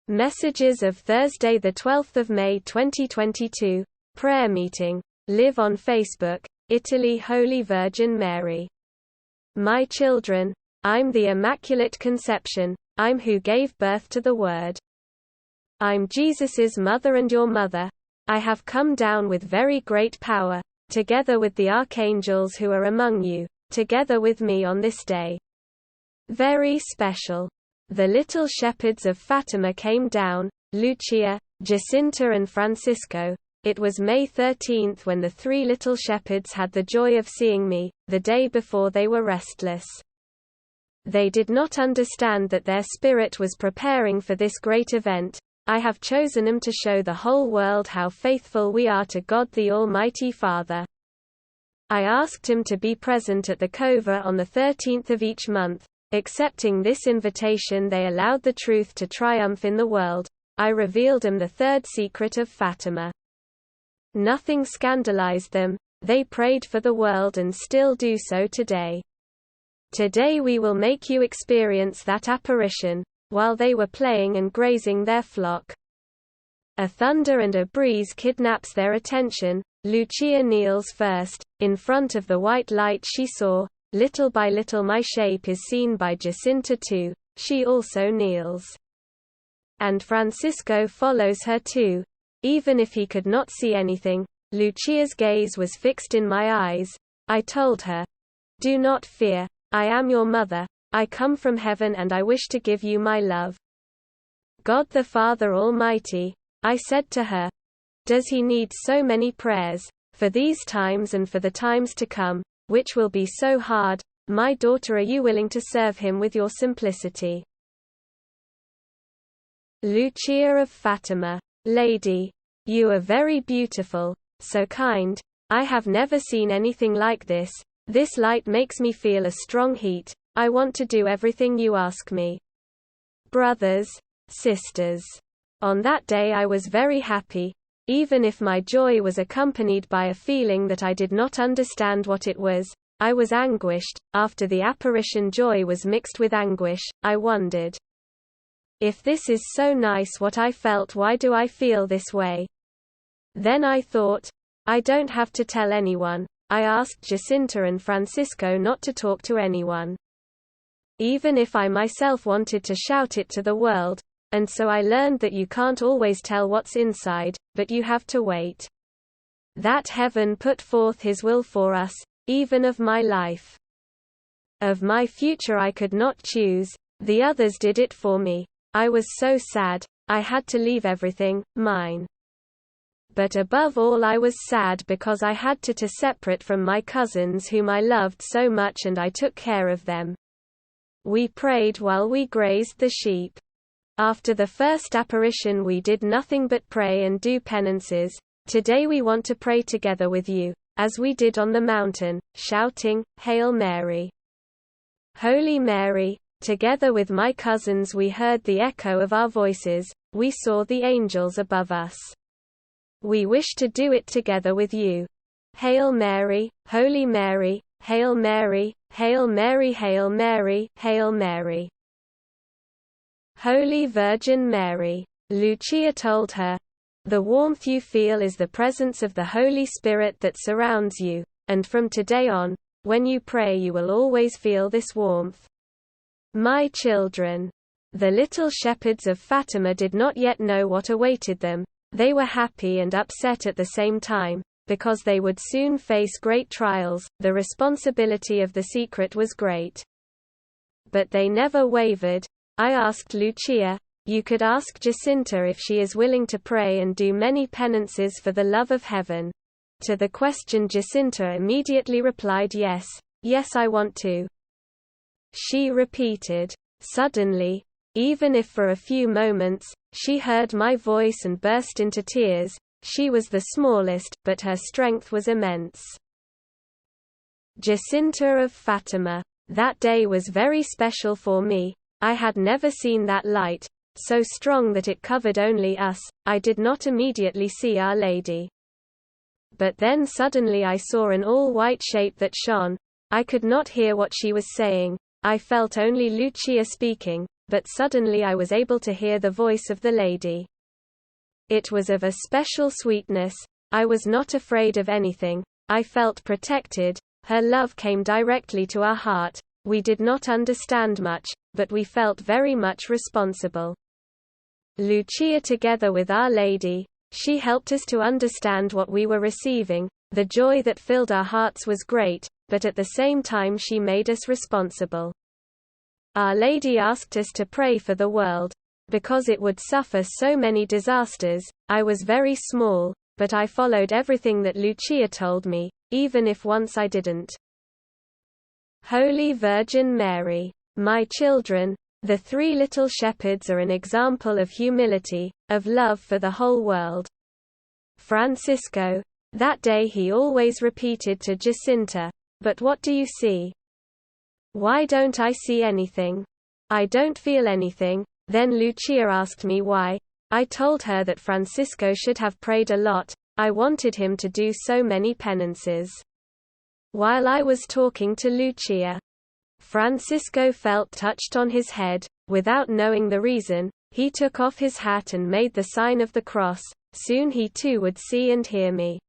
Messages of Thursday 12 May 2022. Prayer meeting. Live on Facebook, Italy. Holy Virgin Mary. My children, I'm the Immaculate Conception, I'm who gave birth to the Word. I'm Jesus's mother and your mother. I have come down with very great power, together with the archangels who are among you, together with me on this day. Very special. The little shepherds of Fatima came down, Lucia, Jacinta and Francisco. It was May 13 when the three little shepherds had the joy of seeing me, the day before they were restless. They did not understand that their spirit was preparing for this great event. I have chosen them to show the whole world how faithful we are to God the Almighty Father. I asked him to be present at the Cova on the 13th of each month. Accepting this invitation, they allowed the truth to triumph in the world. I revealed them the third secret of Fatima. Nothing scandalized them. They prayed for the world and still do so today. Today we will make you experience that apparition, while they were playing and grazing their flock. A thunder and a breeze kidnaps their attention. Lucia kneels first, in front of the white light she saw. Little by little my shape is seen by Jacinta too, she also kneels. And Francisco follows her too. Even if he could not see anything, Lucia's gaze was fixed in my eyes. I told her, "Do not fear, I am your mother, I come from heaven and I wish to give you my love. God the Father Almighty," I said to her, "does he need so many prayers, for these times and for the times to come, which will be so hard? My daughter, are you willing to serve him with your simplicity?" Lucia of Fatima. Lady, you are very beautiful, so kind. I have never seen anything like this. This light makes me feel a strong heat. I want to do everything you ask me. Brothers, sisters. On that day I was very happy, even if my joy was accompanied by a feeling that I did not understand what it was. I was anguished. After the apparition, joy was mixed with anguish. I wondered, if this is so nice what I felt, why do I feel this way? Then I thought, I don't have to tell anyone. I asked Jacinta and Francisco not to talk to anyone, even if I myself wanted to shout it to the world. And so I learned that you can't always tell what's inside, but you have to wait. That heaven put forth his will for us, even of my life. Of my future I could not choose, the others did it for me. I was so sad, I had to leave everything, mine. But above all I was sad because I had to separate from my cousins whom I loved so much, and I took care of them. We prayed while we grazed the sheep. After the first apparition we did nothing but pray and do penances. Today we want to pray together with you, as we did on the mountain, shouting, Hail Mary. Holy Mary. Together with my cousins we heard the echo of our voices, we saw the angels above us. We wish to do it together with you. Hail Mary, Holy Mary, Hail Mary, Hail Mary, Hail Mary, Hail Mary. Holy Virgin Mary. Lucia told her, "The warmth you feel is the presence of the Holy Spirit that surrounds you, and from today on, when you pray you will always feel this warmth." My children. The little shepherds of Fatima did not yet know what awaited them. They were happy and upset at the same time, because they would soon face great trials. The responsibility of the secret was great. But they never wavered. I asked Lucia, "You could ask Jacinta if she is willing to pray and do many penances for the love of heaven." To the question Jacinta immediately replied, "Yes, yes, I want to." She repeated. Suddenly, even if for a few moments, she heard my voice and burst into tears. She was the smallest, but her strength was immense. Jacinta of Fatima. That day was very special for me. I had never seen that light, so strong that it covered only us. I did not immediately see Our Lady. But then suddenly I saw an all-white shape that shone. I could not hear what she was saying. I felt only Lucia speaking. but suddenly I was able to hear the voice of the lady. It was of a special sweetness. I was not afraid of anything. I felt protected. Her love came directly to our heart. We did not understand much, but we felt very much responsible. Lucia, together with Our Lady, she helped us to understand what we were receiving. The joy that filled our hearts was great, but at the same time she made us responsible. Our Lady asked us to pray for the world, because it would suffer so many disasters. I was very small, but I followed everything that Lucia told me, even if once I didn't. Holy Virgin Mary, my children, the three little shepherds are an example of humility, of love for the whole world. Francisco, that day he always repeated to Jacinta, "But what do you see? Why don't I see anything? I don't feel anything." Then Lucia asked me why. I told her that Francisco should have prayed a lot. I wanted him to do so many penances. While I was talking to Lucia, Francisco felt touched on his head. Without knowing the reason, he took off his hat and made the sign of the cross. Soon he too would see and hear me.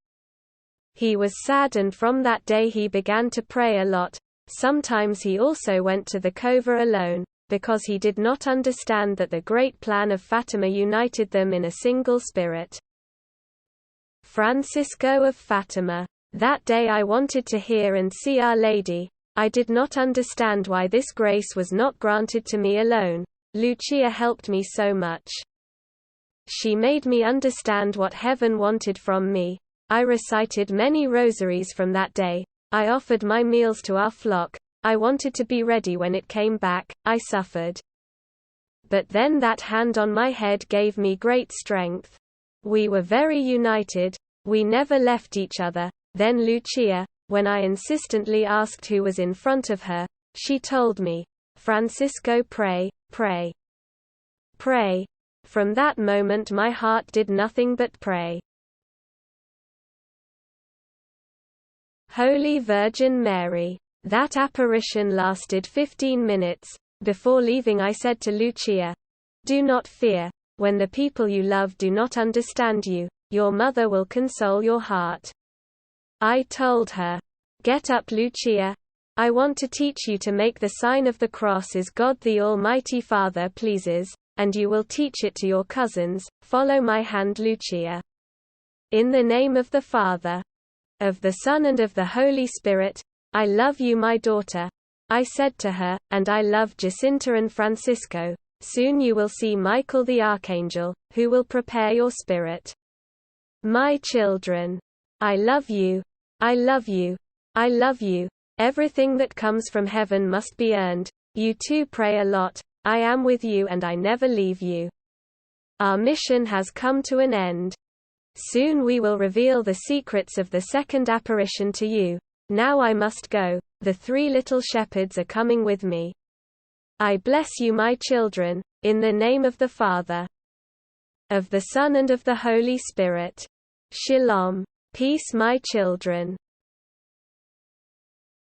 He was sad, and from that day he began to pray a lot. Sometimes he also went to the cova alone, because he did not understand that the great plan of Fatima united them in a single spirit. Francisco of Fatima. That day I wanted to hear and see Our Lady. I did not understand why this grace was not granted to me alone. Lucia helped me so much. She made me understand what heaven wanted from me. I recited many rosaries from that day. I offered my meals to our flock. I wanted to be ready when it came back. I suffered. But then that hand on my head gave me great strength. We were very united. We never left each other. Then Lucia, when I insistently asked who was in front of her, she told me, "Francisco, pray, pray, pray." From that moment my heart did nothing but pray. Holy Virgin Mary. That apparition lasted 15 minutes. Before leaving I said to Lucia, "Do not fear. When the people you love do not understand you, your mother will console your heart." I told her, "Get up, Lucia. I want to teach you to make the sign of the cross as God the Almighty Father pleases, and you will teach it to your cousins. Follow my hand, Lucia. In the name of the Father, of the Son and of the Holy Spirit, I love you, my daughter." I said to her, "And I love Jacinta and Francisco. Soon you will see Michael the Archangel, who will prepare your spirit. My children, I love you. I love you. I love you. Everything that comes from heaven must be earned. You too pray a lot. I am with you and I never leave you. Our mission has come to an end. Soon we will reveal the secrets of the second apparition to you. Now I must go. The three little shepherds are coming with me. I bless you, my children, in the name of the Father, of the Son and of the Holy Spirit. Shalom. Peace, my children.